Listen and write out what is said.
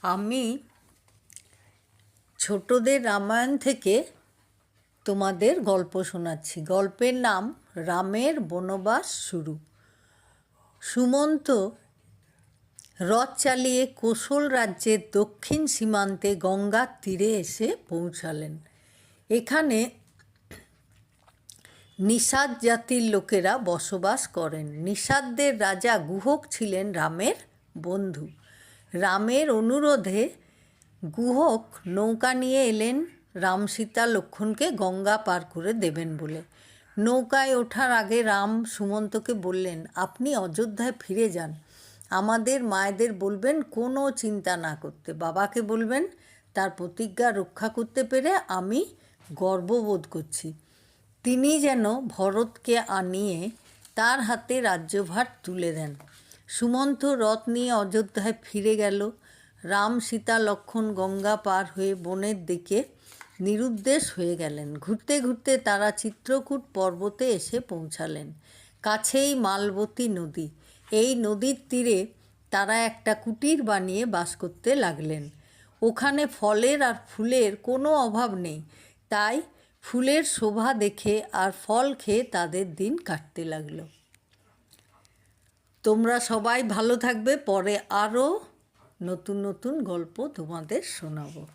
আমি ছোটদের রামায়ণ থেকে তোমাদের গল্প শোনাচ্ছি। গল্পের নাম রামের বনবাস শুরু। সুমন্ত রথ চালিয়ে কোশল রাজ্যের দক্ষিণ সীমান্তে গঙ্গার তীরে এসে পৌঁছালেন। এখানে নিষাদ জাতির লোকেরা বসবাস করেন। নিষাদদের রাজা গুহক ছিলেন রামের বন্ধু। রামের অনুরোধে গুহক নৌকা নিয়ে এলেন রাম সীতা লক্ষ্মণকে গঙ্গা পার করে দেবেন বলে। নৌকায় ওঠার আগে রাম সুমন্তকে বললেন, আপনি অযোধ্যায় ফিরে যান। আমাদের মায়েদের বলবেন কোনো চিন্তা না করতে। বাবাকে বলবেন তার প্রতিজ্ঞা রক্ষা করতে পেরে আমি গর্ববোধ করছি। তিনি যেন ভরতকে আনিয়ে তার হাতে রাজ্যভার তুলে দেন। সুমন্ত রথ নিয়ে অযোধ্যায় ফিরে গেল। রাম সীতা লক্ষ্মণ গঙ্গা পার হয়ে বনের দিকে নিরুদ্দেশ হয়ে গেলেন। ঘুরতে ঘুরতে তারা চিত্রকূট পর্বতে এসে পৌঁছালেন। কাছেই মালবতী নদী। এই নদীর তীরে তারা একটা কুটির বানিয়ে বাস করতে লাগলেন। ওখানে ফলের আর ফুলের কোনো অভাব নেই, তাই ফুলের শোভা দেখে আর ফল খেয়ে তাদের দিন কাটতে লাগলো। তোমরা সবাই ভালো থাকবে। পরে আরও নতুন নতুন গল্প তোমাদের শোনাবো।